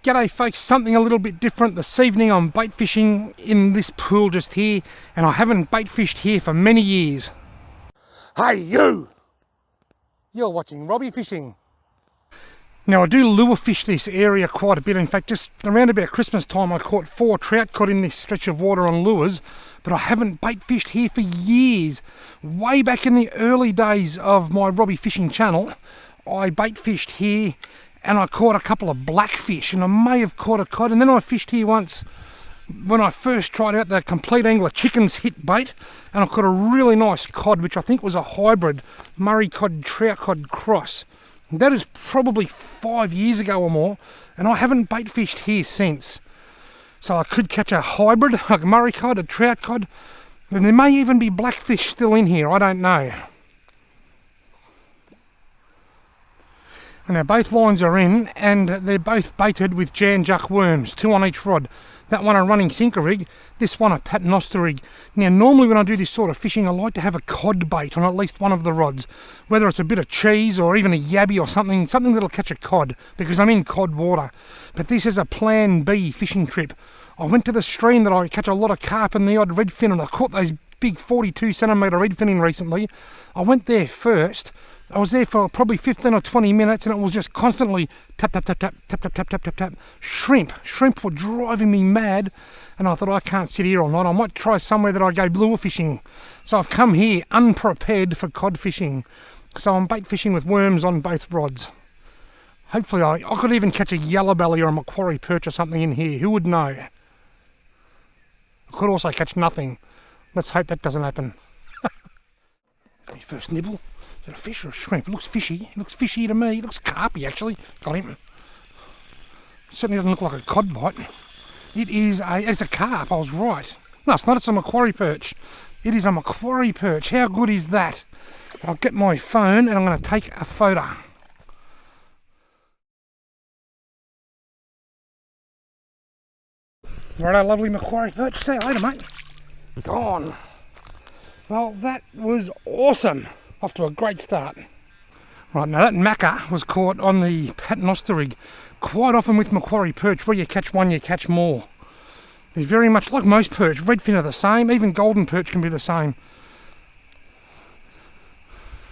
G'day folks, something a little bit different. This evening I'm bait fishing in this pool just here, and I haven't bait fished here for many years. Hey you! You're watching Robbie Fishing. Now I do lure fish this area quite a bit. In fact, just around about Christmas time I caught 4 trout caught in this stretch of water on lures, but I haven't bait fished here for years. Way back in the early days of my Robbie Fishing channel, I bait fished here and I caught a couple of blackfish, and I may have caught a cod, and then I fished here once when I first tried out the complete angler chickens hit bait, and I caught a really nice cod, which I think was a hybrid Murray cod trout cod cross. And that is probably 5 years ago or more, and I haven't bait fished here since. So I could catch a hybrid, like a Murray cod, a trout cod, and there may even be blackfish still in here, I don't know. Now both lines are in, and they're both baited with Jan Juck worms, 2 on each rod. That one a running sinker rig, this one a paternoster rig. Now normally when I do this sort of fishing I like to have a cod bait on at least one of the rods, whether it's a bit of cheese or even a yabby or something that'll catch a cod, because I'm in cod water. But this is a plan B fishing trip. I went to the stream that I catch a lot of carp and the odd redfin, and I caught those big 42 centimetre redfin in recently. I went there first. I was there for probably 15 or 20 minutes, and it was just constantly tap, tap, tap, tap, tap, tap, tap, tap, tap, tap. Shrimp were driving me mad, and I thought I can't sit here all night. I might try somewhere that I go lure fishing. So I've come here unprepared for cod fishing. So I'm bait fishing with worms on both rods. Hopefully I could even catch a yellow belly or a Macquarie perch or something in here. Who would know? I could also catch nothing. Let's hope that doesn't happen. My first nibble. Is it a fish or a shrimp? It looks fishy. It looks fishy to me. It looks carpy actually. Got him. Certainly doesn't look like a cod bite. It's a carp, I was right. No, it's not, it's a Macquarie perch. It is a Macquarie perch. How good is that? I'll get my phone and I'm going to take a photo. Right, lovely Macquarie perch. See you later, mate. Gone. Well, that was awesome. Off to a great start. Right, now that macca was caught on the paternoster rig. Quite often with Macquarie perch, where you catch one, you catch more. They're very much like most perch. Redfin are the same, even golden perch can be the same.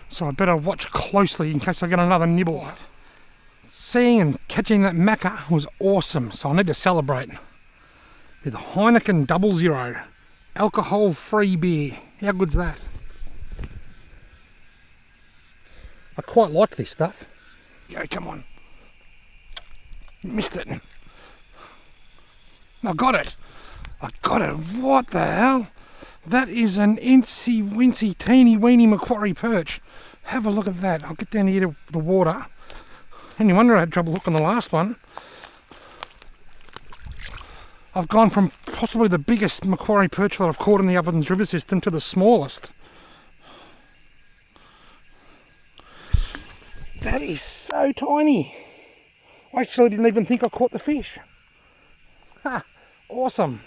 So I better watch closely in case I get another nibble. Seeing and catching that macca was awesome, so I need to celebrate. With a Heineken 00, alcohol-free beer. How good's that? I quite like this stuff. Go, come on. Missed it. I got it. What the hell? That is an incy wincy teeny weeny Macquarie perch. Have a look at that. I'll get down here to the water. And you wonder I had trouble hooking the last one. I've gone from possibly the biggest Macquarie perch that I've caught in the Ovens River system to the smallest. That is so tiny. I actually didn't even think I caught the fish. Ha! Awesome.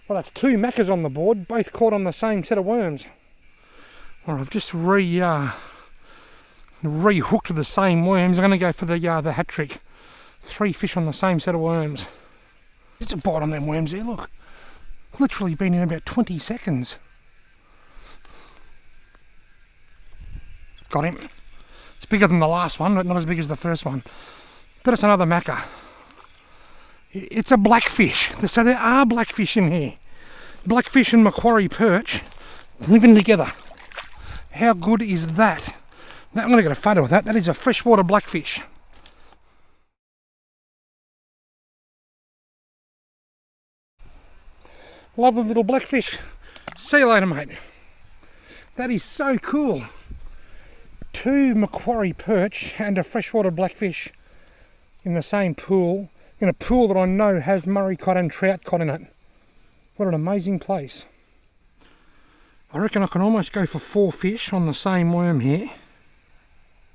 Well, that's 2 maccas on the board, both caught on the same set of worms. Well, I've just re-hooked with the same worms. I'm going to go for the hat trick. 3 fish on the same set of worms. There's a bite on them worms there, look. Literally been in about 20 seconds. Got him. It's bigger than the last one, but not as big as the first one. But it's another macca. It's a blackfish. So there are blackfish in here. Blackfish and Macquarie perch living together. How good is that? I'm going to get a photo of that. That is a freshwater blackfish. Lovely little blackfish. See you later, mate. That is so cool. 2 Macquarie perch and a freshwater blackfish in the same pool, in a pool that I know has Murray cod and trout cod in it. What an amazing place. I reckon I can almost go for 4 fish on the same worm here.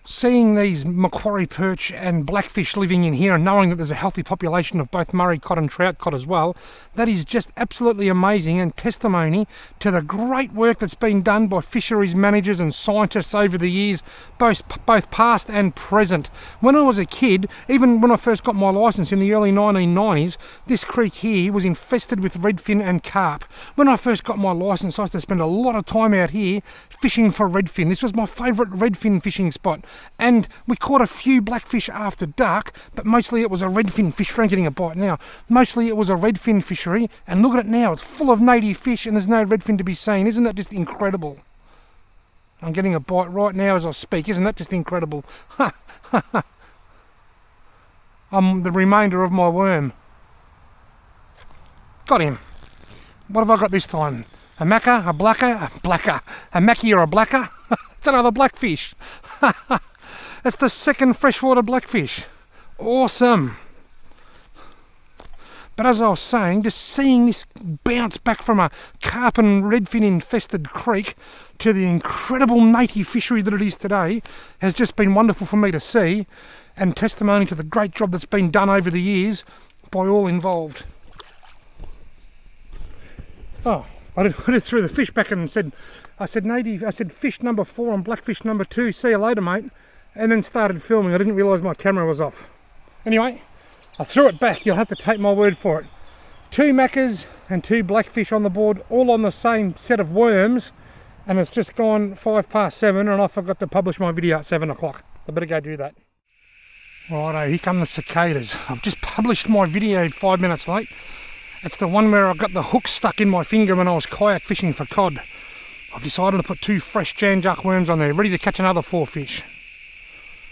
Seeing these macquarie perch and blackfish living in here and knowing that there's a healthy population of both Murray cod and trout cod as well, that is just absolutely amazing and testimony to the great work that's been done by fisheries managers and scientists over the years, both past and present. When I was a kid, even when I first got my licence in the early 1990s, this creek here was infested with redfin and carp. When I first got my licence, I used to spend a lot of time out here fishing for redfin. This was my favourite redfin fishing spot. And we caught a few blackfish after dark, but mostly it was a redfin fishery. I'm getting a bite now. Mostly it was a redfin fishery, and look at it now. It's full of native fish and there's no redfin to be seen. Isn't that just incredible? I'm getting a bite right now as I speak. Isn't that just incredible? I'm the remainder of my worm. Got him. What have I got this time? A macca, a blacker, a mackie or a blacker? It's another blackfish. That's the second freshwater blackfish. Awesome. But as I was saying, just seeing this bounce back from a carp and redfin infested creek to the incredible native fishery that it is today has just been wonderful for me to see, and testimony to the great job that's been done over the years by all involved. Oh, I just threw the fish back and I said fish number 4 and blackfish number 2, see you later mate, and then started filming. I didn't realise my camera was off. Anyway, I threw it back, you'll have to take my word for it. 2 maccas and 2 blackfish on the board, all on the same set of worms, and it's just gone 7:05 and I forgot to publish my video at 7 o'clock. I better go do that. Righto, here come the cicadas. I've just published my video 5 minutes late. It's the one where I got the hook stuck in my finger when I was kayak fishing for cod. I've decided to put 2 fresh Jan-Juck worms on there, ready to catch another 4 fish.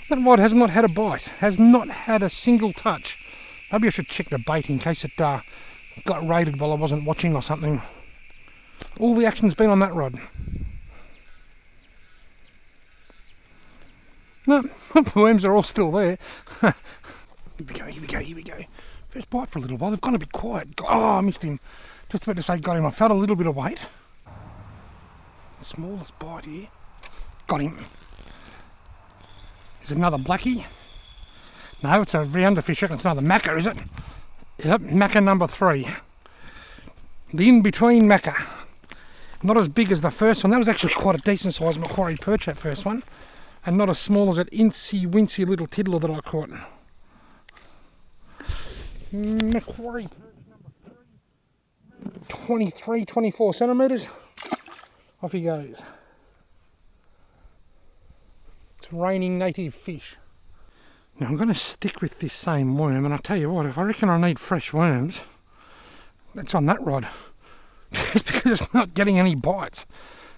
That rod has not had a bite, has not had a single touch. Maybe I should check the bait in case it got raided while I wasn't watching or something. All the action's been on that rod. No, the worms are all still there. Here we go. First bite for a little while. They've gone a bit quiet. Oh, I missed him. Just about to say got him. I felt a little bit of weight. Smallest bite here. Got him. Is it another blackie? No, it's a rounder fish. I reckon it's another macca, is it? Yep, macca number 3. The in-between macca. Not as big as the first one. That was actually quite a decent sized macquarie perch, that first one. And not as small as that incy-wincy little tiddler that I caught. Macquarie perch number 3. 23, 24 centimetres. Off he goes. It's raining native fish. Now I'm going to stick with this same worm, and I'll tell you what, if I reckon I need fresh worms, that's on that rod. It's because it's not getting any bites.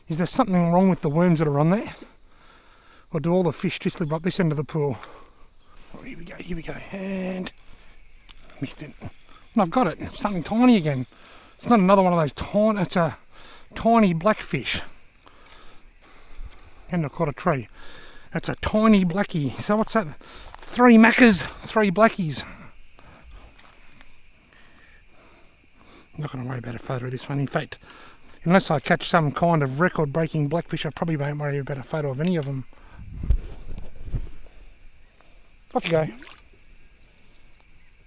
Is there something wrong with the worms that are on there? Or do all the fish just live up this end of the pool? Oh, here we go, and missed it. And I've got it, it's something tiny again. It's not another one of those tiny, it's a tiny blackfish. And I caught a tree. That's a tiny blackie. So what's that? 3 maccas, 3 blackies. I'm not going to worry about a photo of this one. In fact, unless I catch some kind of record-breaking blackfish, I probably won't worry about a photo of any of them. Off you go.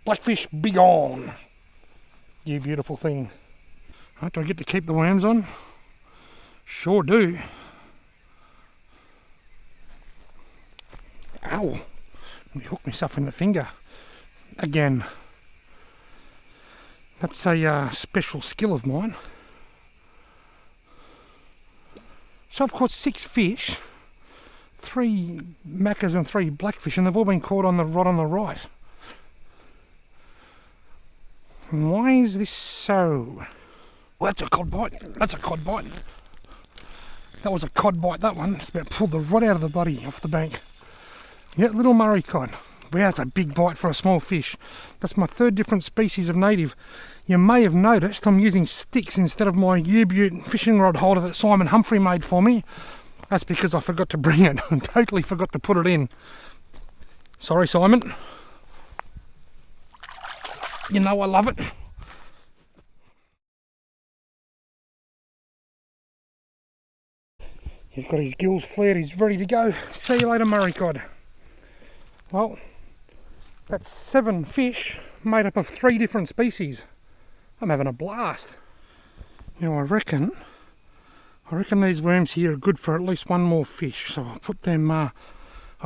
Blackfish, be gone. You beautiful thing. Right, do I get to keep the worms on? Sure do. Ow. Let me hook myself in the finger. Again. That's a special skill of mine. So I've caught 6 fish, 3 maccas and 3 blackfish, and they've all been caught on the rod on the right. And why is this so? Well, that's a cod bite. That's a cod bite. That was a cod bite, that one. It's about pulled the rod out of the body off the bank. Yeah, little Murray cod. Wow, that's a big bite for a small fish. That's my 3rd different species of native. You may have noticed I'm using sticks instead of my U-Butte fishing rod holder that Simon Humphrey made for me. That's because I forgot to bring it. I totally forgot to put it in. Sorry, Simon. You know I love it. He's got his gills flared, he's ready to go. See you later, Murray cod. Well, that's 7 fish made up of 3 different species. I'm having a blast. Now I reckon these worms here are good for at least one more fish. So I'll put them, I'll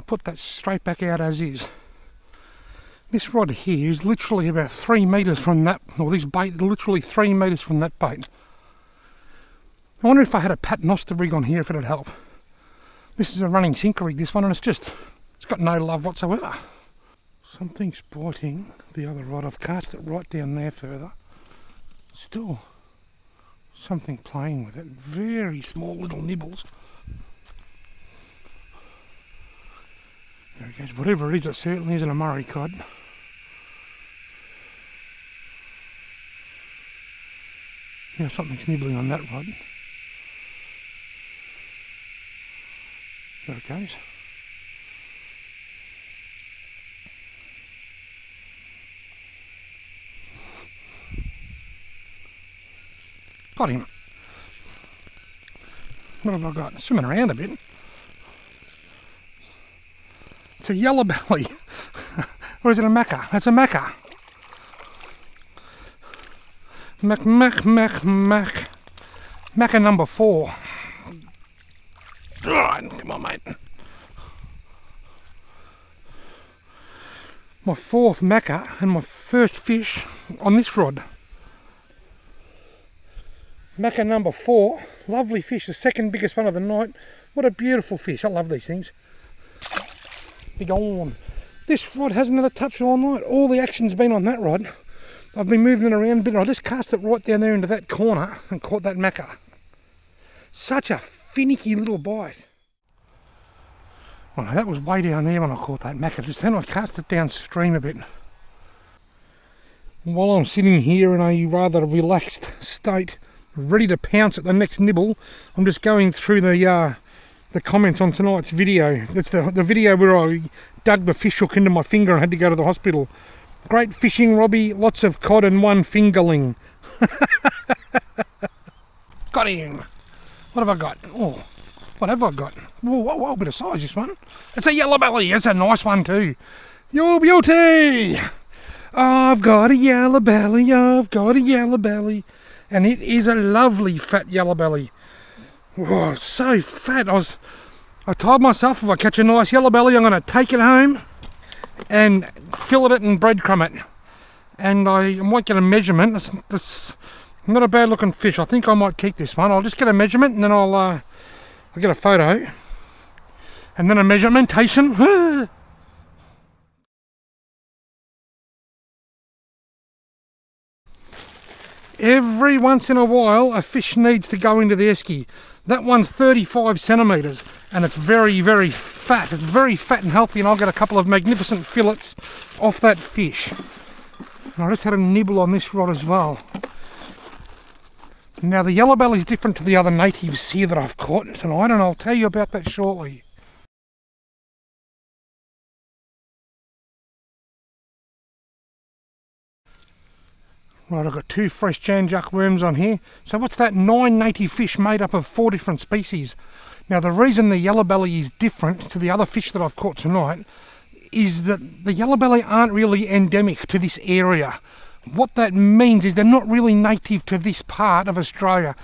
put that straight back out as is. This rod here is literally about 3 metres from that, or this bait, literally 3 metres from that bait. I wonder if I had a paternoster rig on here, if it'd help. This is a running sinker rig, this one, and it's got no love whatsoever. Something's biting the other rod. I've cast it right down there further. Still something playing with it. Very small little nibbles. There it goes. Whatever it is, it certainly isn't a Murray cod. Yeah, something's nibbling on that rod. There it goes. Got him. What have I got? Swimming around a bit. It's a yellow belly. Or is it a macca? It's a macca. Macca number 4. Alright, come on, mate. My 4th macca and my first fish on this rod. Macca number 4, lovely fish, the second biggest one of the night. What a beautiful fish, I love these things. Big on. This rod hasn't had a touch all night, all the action's been on that rod. I've been moving it around a bit and I just cast it right down there into that corner and caught that macca. Such a finicky little bite. Well, that was way down there when I caught that macca, just then I cast it downstream a bit. While I'm sitting here in a rather relaxed state, ready to pounce at the next nibble, I'm just going through the comments on tonight's video. That's the video where I dug the fish hook into my finger and had to go to the hospital. Great fishing, Robbie, lots of cod and 1 fingerling. Got him. What have I got? Oh, what have I got? Whoa, bit of size this one. It's a yellow belly, it's a nice one too. Your beauty! I've got a yellow belly, I've got a yellow belly. And it is a lovely fat yellow belly. Oh, so fat. I told myself if I catch a nice yellow belly, I'm going to take it home and fillet it and breadcrumb it. And I might get a measurement. That's not a bad looking fish. I think I might keep this one. I'll just get a measurement and then I'll get a photo. And then a measurementation. Every once in a while a fish needs to go into the esky. That one's 35 centimetres and it's very, very fat. It's very fat and healthy and I'll get a couple of magnificent fillets off that fish. And I just had a nibble on this rod as well. Now the yellow belly is different to the other natives here that I've caught tonight and I'll tell you about that shortly. Right, I've got 2 fresh janjuck worms on here. So what's that? 9 native fish made up of 4 different species. Now the reason the yellow belly is different to the other fish that I've caught tonight is that the yellow belly aren't really endemic to this area. What that means is they're not really native to this part of Australia.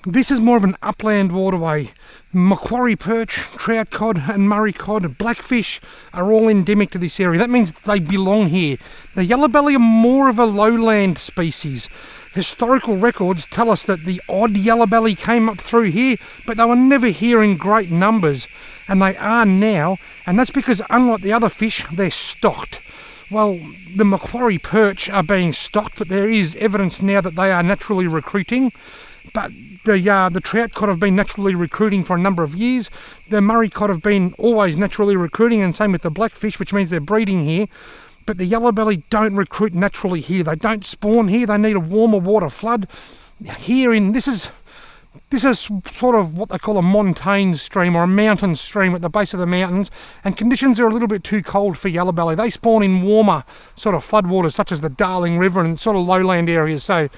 This is more of an upland waterway. Macquarie perch, trout cod and Murray cod, blackfish are all endemic to this area. That means they belong here. The yellow belly are more of a lowland species. Historical records tell us that the odd yellow belly came up through here, but they were never here in great numbers, and they are now, and that's because unlike the other fish, they're stocked. Well, the Macquarie perch are being stocked, but there is evidence now that they are naturally recruiting. But the trout cod have been naturally recruiting for a number of years. The Murray cod have been always naturally recruiting, and same with the blackfish, which means they're breeding here. But the yellow belly don't recruit naturally here. They don't spawn here. They need a warmer water flood. This is sort of what they call a montane stream or a mountain stream at the base of the mountains, and conditions are a little bit too cold for yellow belly. They spawn in warmer sort of floodwaters such as the Darling River and sort of lowland areas. So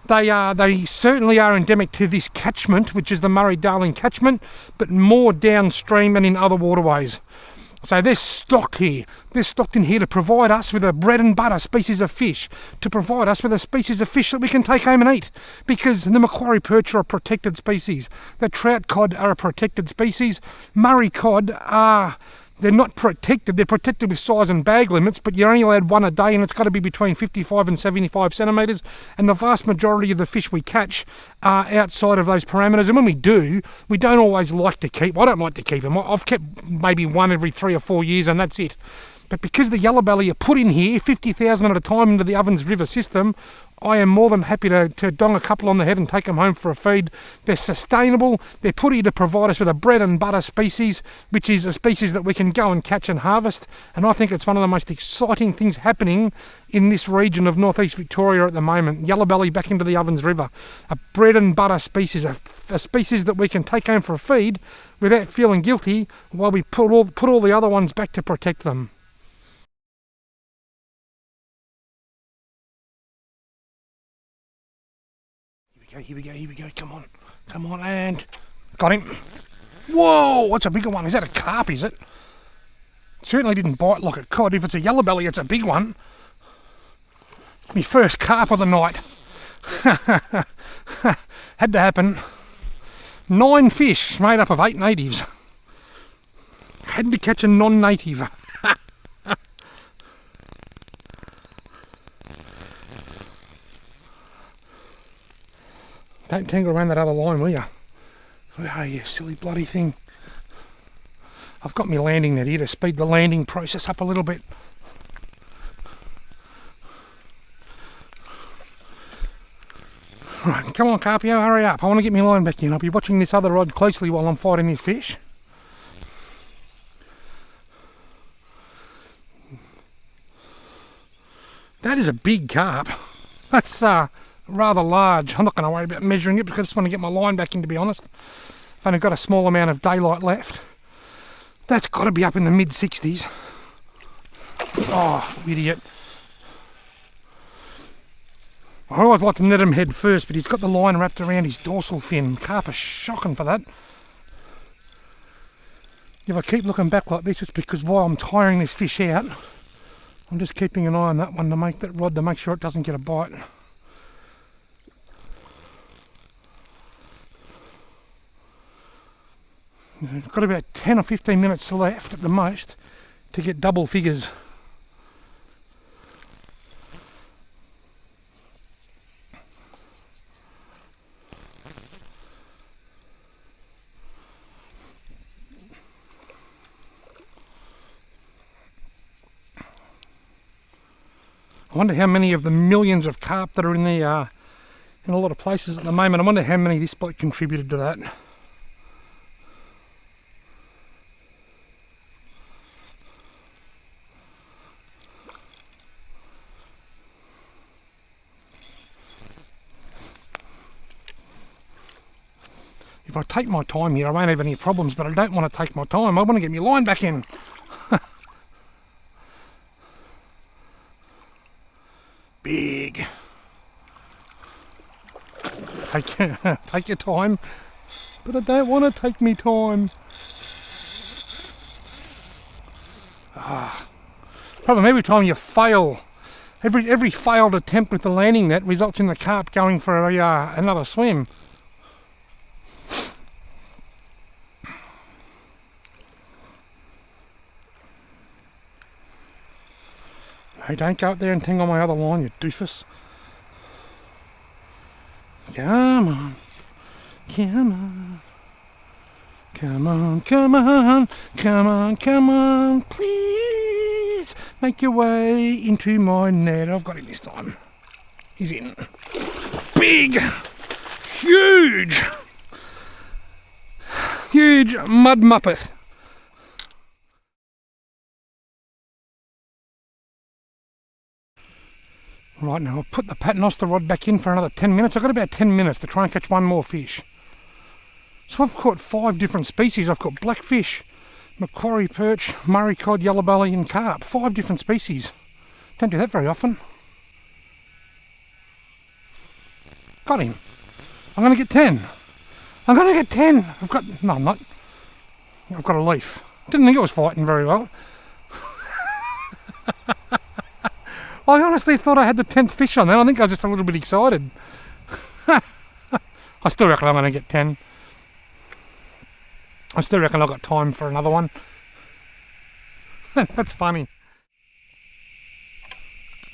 They certainly are endemic to this catchment, which is the Murray-Darling catchment, but more downstream and in other waterways. So they're stocked here. They're stocked in here to provide us with a bread and butter species of fish, to provide us with a species of fish that we can take home and eat, because the Macquarie perch are a protected species. The trout cod are a protected species. Murray cod are... They're not protected. They're protected with size and bag limits, but you're only allowed one a day, and it's got to be between 55 and 75 centimetres. And the vast majority of the fish we catch are outside of those parameters. And when we do, we don't always like to keep. I don't like to keep them. I've kept maybe one every 3 or 4 years, and that's it. But because the yellow belly are put in here, 50,000 at a time into the Ovens River system, I am more than happy to dong a couple on the head and take them home for a feed. They're sustainable. They're put here to provide us with a bread and butter species, which is a species that we can go and catch and harvest. And I think it's one of the most exciting things happening in this region of northeast Victoria at the moment. Yellow belly back into the Ovens River. A bread and butter species, a species that we can take home for a feed without feeling guilty while we put all the other ones back to protect them. Here we go, come on, and got him. Whoa, what's a bigger one? Is that a carp, is it? Certainly didn't bite like a cod. If it's a yellow belly, it's a big one. My first carp of the night. Had to happen. 9 fish made up of 8 natives. Had to catch a non-native. Don't tangle around that other line, will you? Oh, you silly bloody thing. I've got my landing net here to speed the landing process up a little bit. Right, come on, Carpio, hurry up. I want to get my line back in. I'll be watching this other rod closely while I'm fighting this fish. That is a big carp. That's rather large. I'm not going to worry about measuring it because I just want to get my line back in, to be honest. I've only got a small amount of daylight left. That's got to be up in the mid-60s. Oh, idiot. I always like to net him head first, but he's got the line wrapped around his dorsal fin. Carp are shocking for that. If I keep looking back like this, it's because while I'm tiring this fish out, I'm just keeping an eye on that one to make that rod to make sure it doesn't get a bite. I've got about 10 or 15 minutes left at the most to get double figures. I wonder how many of the millions of carp that are in the in a lot of places at the moment, I wonder how many this bloke contributed to that. If I take my time here, I won't have any problems, but I don't want to take my time. I want to get my line back in. Big. Take your time, but I don't want to take me time. Problem every time you fail, every failed attempt with the landing net results in the carp going for another swim. Hey, don't go up there and tangle my other line, you doofus. Come on. Come on. Come on, come on. Come on, come on. Please make your way into my net. I've got him this time. He's in. Big. Huge. Huge mud muppet. Right, now I'll put the paternoster rod back in for another 10 minutes. I've got about 10 minutes to try and catch one more fish. So I've caught 5 different species. I've caught blackfish, Macquarie perch, Murray cod, yellow belly and carp. 5 different species. Don't do that very often. Got him. I'm going to get 10. I'm going to get 10. No, I'm not. I've got a leaf. Didn't think it was fighting very well. I honestly thought I had the 10th fish on there. I think I was just a little bit excited. I still reckon I'm going to get 10. I still reckon I've got time for another one. That's funny.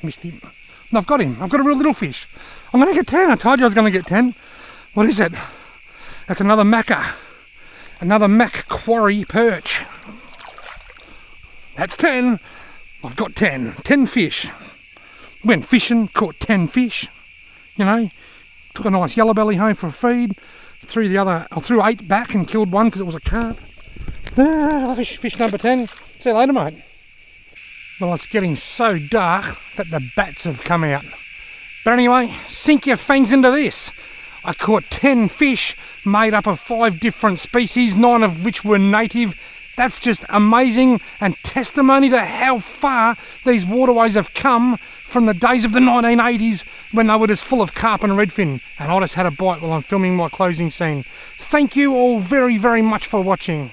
Missed him. No, I've got him. I've got a real little fish. I'm going to get 10. I told you I was going to get 10. What is it? That's another macca. Another mac quarry perch. That's 10. I've got 10. 10 fish. Went fishing, caught 10 fish. You know, took a nice yellow belly home for a feed. Threw 8 back and killed one because it was a carp. Fish number 10. See you later, mate. Well, it's getting so dark that the bats have come out. But anyway, sink your fangs into this. I caught 10 fish made up of 5 different species, 9 of which were native. That's just amazing and testimony to how far these waterways have come from the days of the 1980s when they were just full of carp and redfin. And I just had a bite while I'm filming my closing scene. Thank you all very, very much for watching.